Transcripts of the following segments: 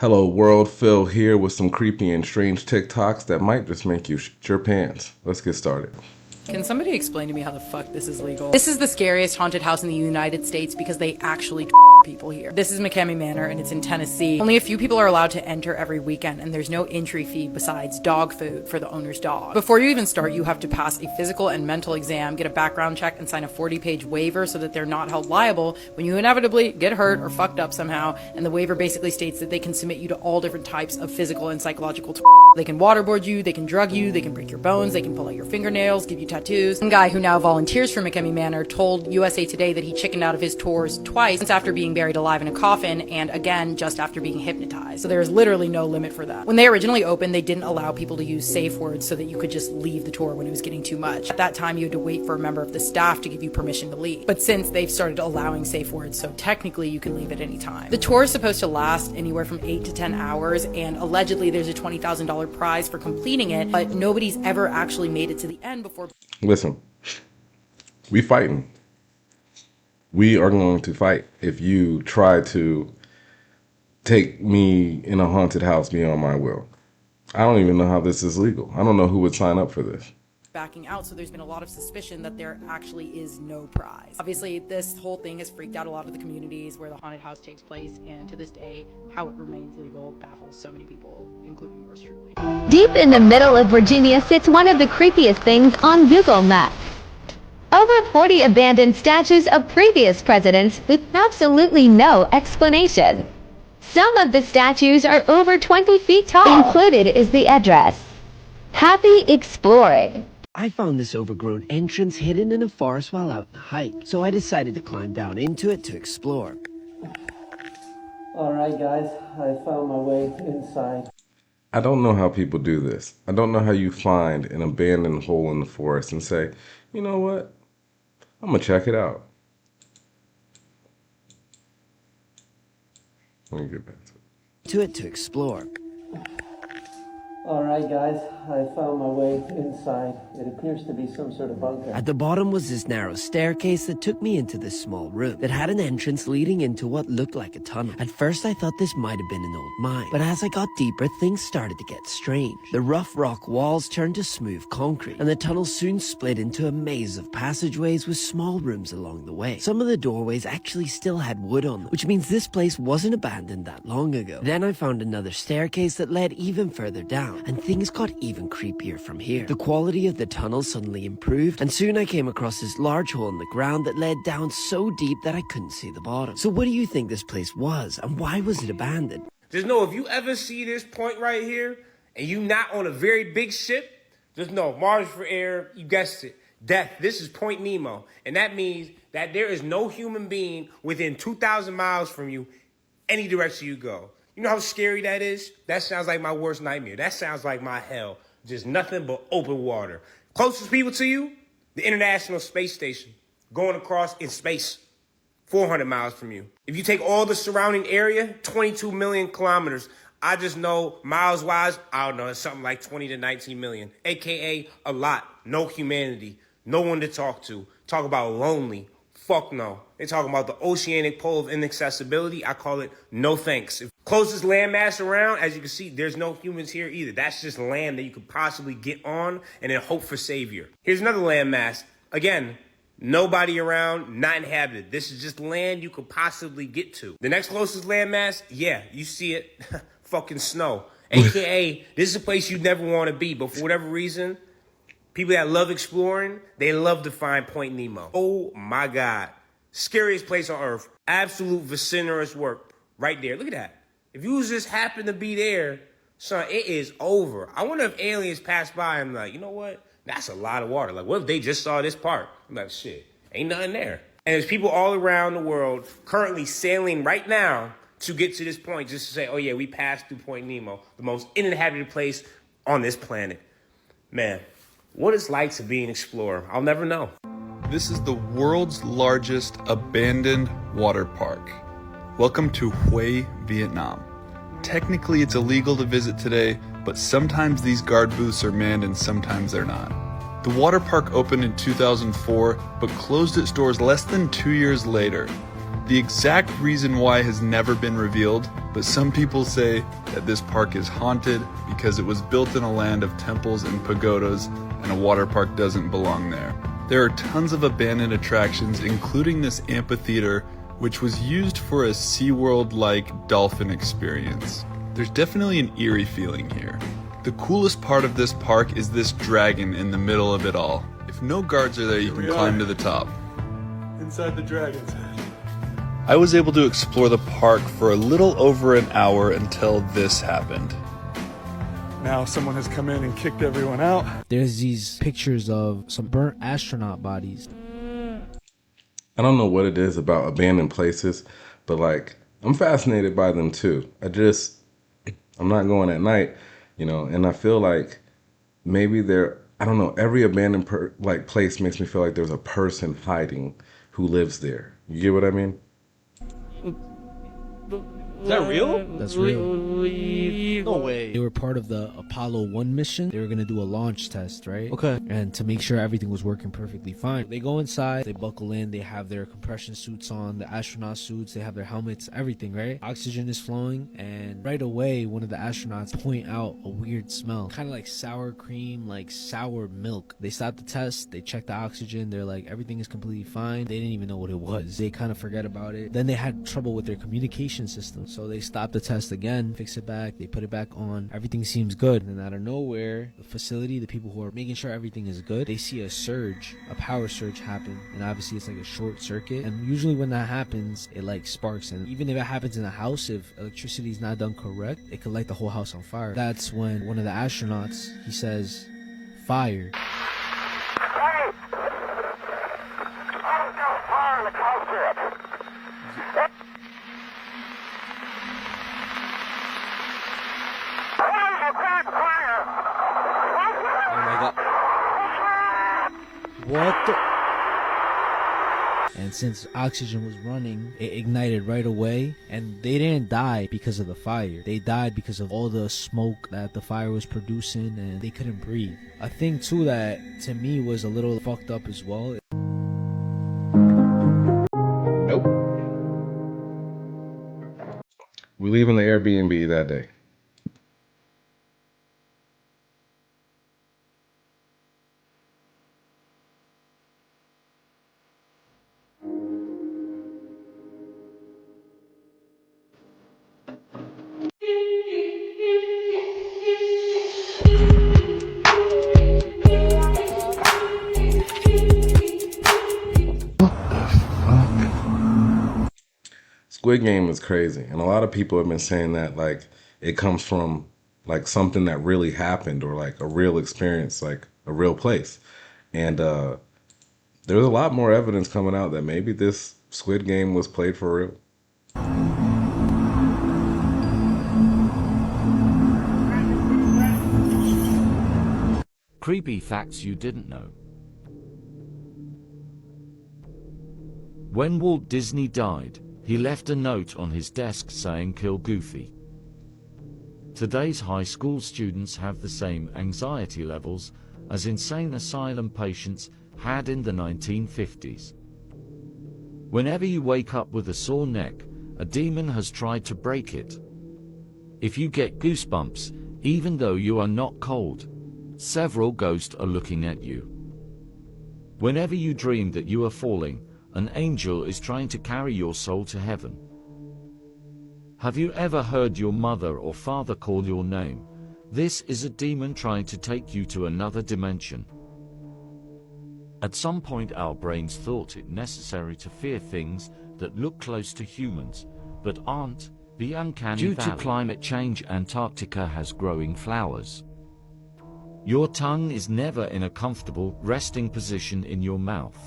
Hello world, Phil here with some creepy and strange TikToks that might just make you shit your pants. Let's get started. Can somebody explain to me how the fuck this is legal? This is the scariest haunted house in the United States because they actually people here. This is McKamey Manor and it's in Tennessee. Only a few people are allowed to enter every weekend and there's no entry fee besides dog food for the owner's dog. Before you even start, you have to pass a physical and mental exam, get a background check, and sign a 40-page waiver so that they're not held liable when you inevitably get hurt or fucked up somehow. And the waiver basically states that they can submit you to all different types of physical and psychological They can waterboard you, they can drug you, they can break your bones, they can pull out your fingernails, give you tattoos. One guy who now volunteers for McKamey Manor told USA Today that he chickened out of his tours twice, once after being buried alive in a coffin, and again just after being hypnotized. So there is literally no limit for that. When they originally opened, they didn't allow people to use safe words so that you could just leave the tour when it was getting too much. At that time, you had to wait for a member of the staff to give you permission to leave. But since they've started allowing safe words, so technically you can leave at any time. The tour is supposed to last anywhere from 8 to 10 hours, and allegedly there's a $20,000 prize for completing it, but nobody's ever actually made it to the end before. Listen, we fighting. We are going to fight if you try to take me in a haunted house beyond my will. I don't even know how this is legal. I don't know who would sign up for this. Backing out, so there's been a lot of suspicion that there actually is no prize. Obviously, this whole thing has freaked out a lot of the communities where the haunted house takes place, and to this day, how it remains legal baffles so many people, including yours truly. Deep in the middle of Virginia sits one of the creepiest things on Google Maps. Over 40 abandoned statues of previous presidents with absolutely no explanation. Some of the statues are over 20 feet tall. Included is the address. Happy exploring. I found this overgrown entrance hidden in a forest while out on a hike, so I decided to climb down into it to explore. Alright guys, I found my way inside. I don't know how people do this. I don't know how you find an abandoned hole in the forest and say, you know what? I'm gonna check it out. Let me get back to it. To explore. Alright guys, I found my way inside. It appears to be some sort of bunker. At the bottom was this narrow staircase that took me into this small room that had an entrance leading into what looked like a tunnel. At first I thought this might have been an old mine, but as I got deeper things started to get strange. The rough rock walls turned to smooth concrete, and the tunnel soon split into a maze of passageways with small rooms along the way. Some of the doorways actually still had wood on them, which means this place wasn't abandoned that long ago. Then I found another staircase that led even further down, and things got even creepier from here. The quality of the tunnel suddenly improved, and soon I came across this large hole in the ground that led down so deep that I couldn't see the bottom. So what do you think this place was, and why was it abandoned? Just know if you ever see this point right here, and you not on a very big ship, just know, Mars for air, you guessed it, death. This is Point Nemo, and that means that there is no human being within 2,000 miles from you, any direction you go. You know how scary that is? That sounds like my worst nightmare. That sounds like my hell. Just nothing but open water. Closest people to you, the International Space Station, going across in space, 400 miles from you. If you take all the surrounding area, 22 million kilometers, I just know miles-wise, I don't know, it's something like 20 to 19 million, AKA a lot. No humanity, no one to talk to. Talk about lonely. Fuck no. They're talking about the oceanic pole of inaccessibility. I call it no thanks. Closest landmass around, as you can see, there's no humans here either. That's just land that you could possibly get on and then hope for savior. Here's another landmass. Again, nobody around, not inhabited. This is just land you could possibly get to. The next closest landmass, yeah, you see it, fucking snow. AKA, this is a place you never want to be, but for whatever reason, people that love exploring, they love to find Point Nemo. Oh my God. Scariest place on earth. Absolute vociferous work right there. Look at that. If you just happen to be there, son, it is over. I wonder if aliens pass by and like, you know what? That's a lot of water. Like, what if they just saw this part? I'm like, shit, ain't nothing there. And there's people all around the world currently sailing right now to get to this point just to say, oh yeah, we passed through Point Nemo, the most uninhabited place on this planet. Man, what it's like to be an explorer, I'll never know. This is the world's largest abandoned water park. Welcome to Hue, Vietnam. Technically it's illegal to visit today, but sometimes these guard booths are manned and sometimes they're not. The water park opened in 2004, but closed its doors less than 2 years later. The exact reason why has never been revealed, but some people say that this park is haunted because it was built in a land of temples and pagodas, and a water park doesn't belong there. There are tons of abandoned attractions, including this amphitheater, which was used for a SeaWorld-like dolphin experience. There's definitely an eerie feeling here. The coolest part of this park is this dragon in the middle of it all. If no guards are there, you can climb to the top. Inside the dragon's head. I was able to explore the park for a little over an hour until this happened. Now someone has come in and kicked everyone out. There's these pictures of some burnt astronaut bodies. I don't know what it is about abandoned places, but like, I'm fascinated by them too. I'm not going at night, you know, and I feel like maybe I don't know, every abandoned place makes me feel like there's a person hiding who lives there. You get what I mean? Is that real? That's real. No way. They were part of the Apollo 1 mission. They were going to do a launch test, right? Okay. And to make sure everything was working perfectly fine, they go inside, they buckle in, they have their compression suits on, the astronaut suits, they have their helmets, everything, right? Oxygen is flowing, and right away, one of the astronauts point out a weird smell. Kind of like sour cream, like sour milk. They stop the test, they check the oxygen, they're like, everything is completely fine. They didn't even know what it was. They kind of forget about it. Then they had trouble with their communication system. So they stop the test again, fix it back, they put it back on. Everything seems good. And out of nowhere, the facility, the people who are making sure everything is good, they see a surge, a power surge happen. And obviously it's like a short circuit. And usually when that happens, it like sparks. And even if it happens in a house, if electricity is not done correct, it could light the whole house on fire. That's when one of the astronauts, he says, fire. What the? And since oxygen was running, it ignited right away. And they didn't die because of the fire. They died because of all the smoke that the fire was producing, and they couldn't breathe. A thing too that to me was a little fucked up as well. Nope. We leaving the Airbnb that day. Squid Game is crazy, and a lot of people have been saying that like it comes from like something that really happened or like a real experience, like a real place. And there's a lot more evidence coming out that maybe this Squid Game was played for real. Creepy facts you didn't know. When Walt Disney died, he left a note on his desk saying "Kill Goofy." Today's high school students have the same anxiety levels as insane asylum patients had in the 1950s. Whenever you wake up with a sore neck, a demon has tried to break it. If you get goosebumps, even though you are not cold, several ghosts are looking at you. Whenever you dream that you are falling, an angel is trying to carry your soul to heaven. Have you ever heard your mother or father call your name? This is a demon trying to take you to another dimension. At some point our brains thought it necessary to fear things that look close to humans, but aren't. The uncanny valley. Due to climate change, Antarctica has growing flowers. Your tongue is never in a comfortable, resting position in your mouth.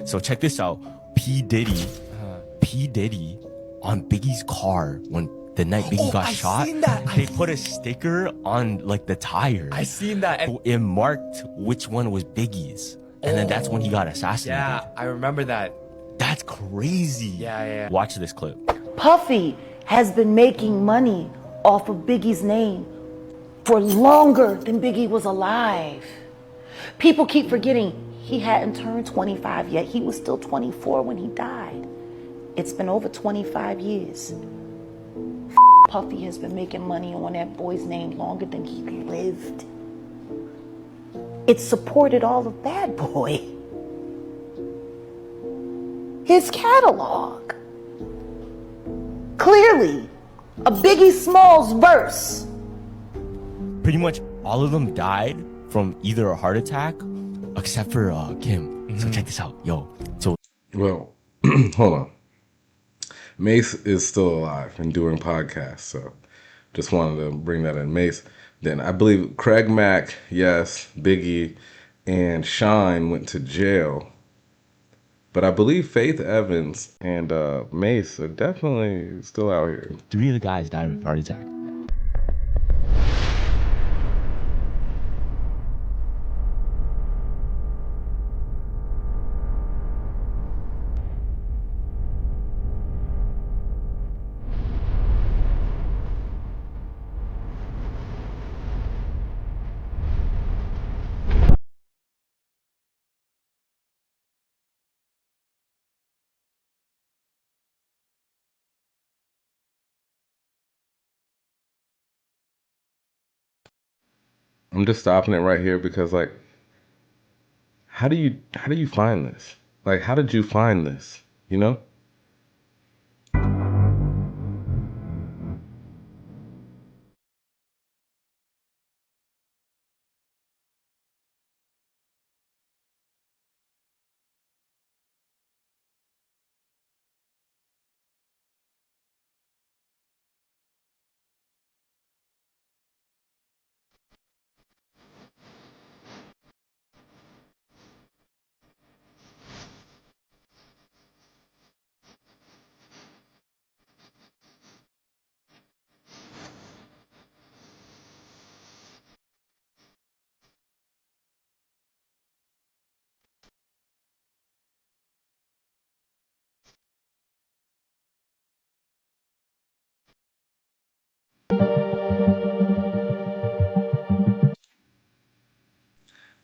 So check this out. P. Diddy on Biggie's car when the night Biggie got shot, they put a sticker on like the tire. I seen that. And it marked which one was Biggie's. And then that's when he got assassinated. yeah, I remember that. That's crazy. Yeah. Watch this clip. Puffy has been making money off of Biggie's name for longer than Biggie was alive. People keep forgetting he hadn't turned 25 yet. He was still 24 when he died. It's been over 25 years. Puffy has been making money on that boy's name longer than he lived. It supported all of Bad Boy. His catalog. Clearly, a Biggie Smalls verse. Pretty much all of them died from either a heart attack, except for Kim. So check this out, yo. So Well, hold on. Mace is still alive and doing podcasts, so just wanted to bring that in. Mace. Then I believe Craig Mack, yes, Biggie, and Shine went to jail. But I believe Faith Evans and Mace are definitely still out here. 3 of the guys died of a heart attack. I'm just stopping it right here because, like, how do you find this? Like, how did you find this? You know?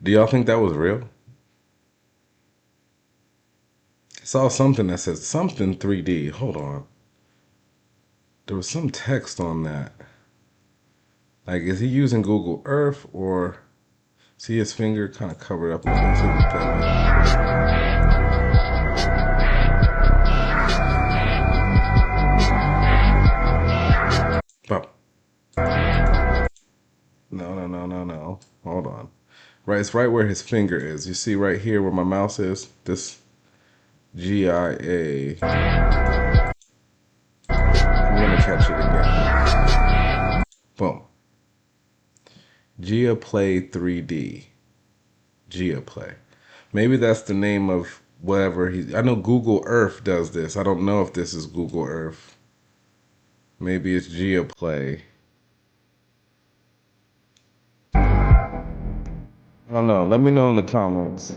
Do y'all think that was real? I saw something that said something 3D. Hold on. There was some text on that. Like, is he using Google Earth or see his finger kind of covered up a little bit? No. Hold on. Right, it's right where his finger is. You see right here where my mouse is? This GIA. I'm gonna catch it again. Boom. Pt.3. Play. Maybe that's the name of whatever I know Google Earth does this. I don't know if this is Google Earth. Maybe it's Play. I don't know. Let me know in the comments.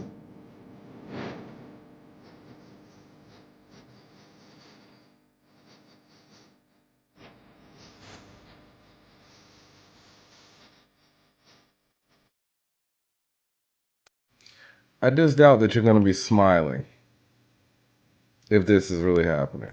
I just doubt that you're going to be smiling if this is really happening.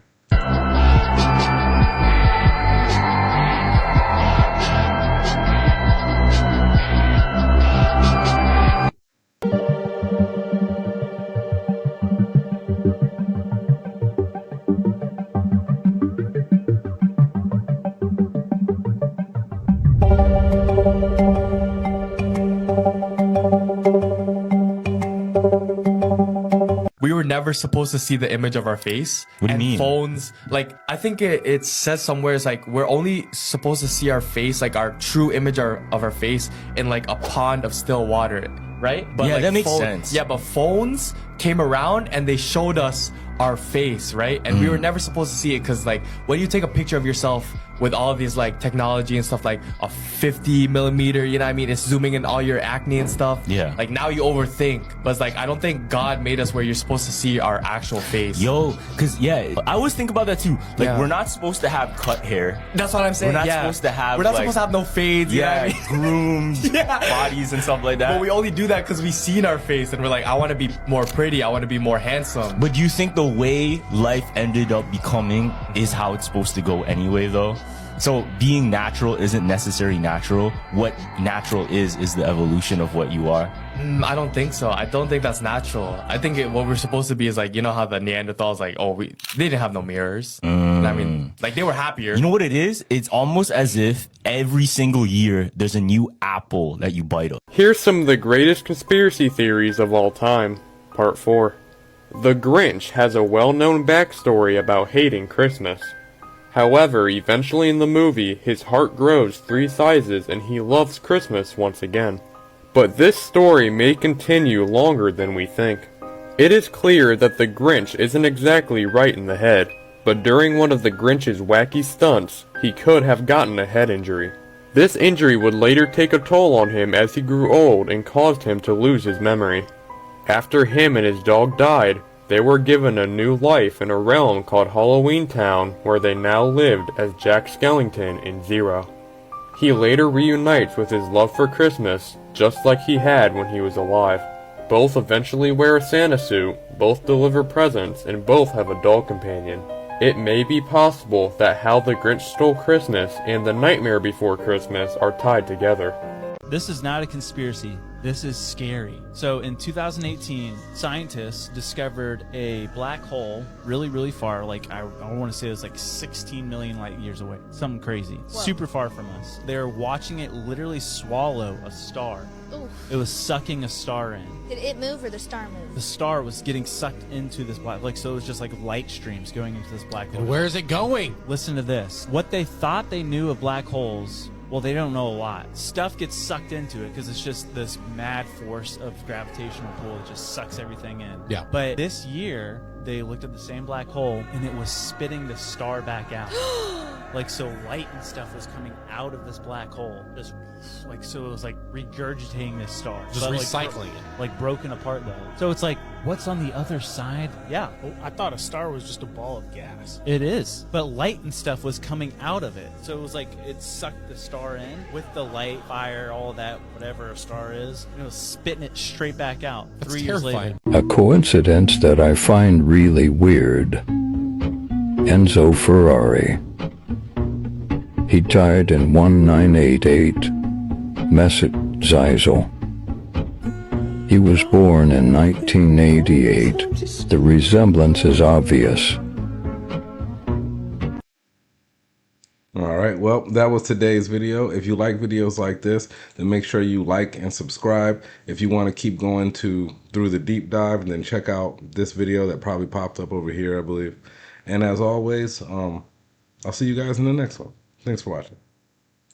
We were never supposed to see the image of our face. What do you mean? Phones, like, I think it says somewhere, it's like, we're only supposed to see our face, like our true image of our face in like a pond of still water, right? But yeah, like, that makes sense. Yeah, but phones came around and they showed us our face, right? And we were never supposed to see it because, like, when you take a picture of yourself with all these like technology and stuff, like a 50 millimeter, you know what I mean? It's zooming in all your acne and stuff. Yeah. Like now you overthink, but it's like, I don't think God made us where you're supposed to see our actual face. Yo, cause yeah, I always think about that too. Like Yeah. we're not supposed to have cut hair. That's what I'm saying. We're not yeah. supposed to have. We're not like, supposed to have no fades. Yeah, you know what I mean? groomed Yeah. bodies and stuff like that. But we only do that because we seen our face and we're like, I want to be more pretty. I want to be more handsome. But do you think the way life ended up becoming is how it's supposed to go anyway, though? So being natural isn't necessarily natural. What natural is the evolution of what you are. I don't think so. I don't think that's natural. I think what we're supposed to be is like, you know how the Neanderthals, like, they didn't have no mirrors. I mean, like, they were happier. You know what it is? It's almost as if every single year there's a new apple that you bite on. Here's some of the greatest conspiracy theories of all time. Part 4. The Grinch has a well-known backstory about hating Christmas. However, eventually in the movie, his heart grows 3 sizes and he loves Christmas once again. But this story may continue longer than we think. It is clear that the Grinch isn't exactly right in the head, but during one of the Grinch's wacky stunts, he could have gotten a head injury. This injury would later take a toll on him as he grew old and caused him to lose his memory. After him and his dog died, they were given a new life in a realm called Halloween Town, where they now lived as Jack Skellington and Zero. He later reunites with his love for Christmas, just like he had when he was alive. Both eventually wear a Santa suit, both deliver presents, and both have a dog companion. It may be possible that How the Grinch Stole Christmas and The Nightmare Before Christmas are tied together. This is not a conspiracy. This is scary. So in 2018, scientists discovered a black hole really, really far. Like, I want to say it was like 16 million light years away. Something crazy. Whoa. Super far from us. They're watching it literally swallow a star. Oof. It was sucking a star in. Did it move or the star move? The star was getting sucked into this black, like, so it was just like light streams going into this black hole. And where is it going? Listen to this. What they thought they knew of black holes, well, they don't know a lot. Stuff gets sucked into it because it's just this mad force of gravitational pull that just sucks everything in. Yeah. But this year, they looked at the same black hole and it was spitting the star back out. Like, so light and stuff was coming out of this black hole. Just like, so it was like regurgitating this star. Just But, recycling it. Like broken apart though. So it's like, what's on the other side? Yeah. Oh, I thought a star was just a ball of gas. It is. But light and stuff was coming out of it. So it was like it sucked the star in with the light, fire, all of that, whatever a star is. And it was spitting it straight back out. That's 3 years later. A coincidence that I find really weird. Enzo Ferrari. He died in 1988, Mesut Özil. He was born in 1988. The resemblance is obvious. All right, well, that was today's video. If you like videos like this, then make sure you like and subscribe. If you want to keep going through the deep dive, then check out this video that probably popped up over here, I believe. And as always, I'll see you guys in the next one. Thanks for watching.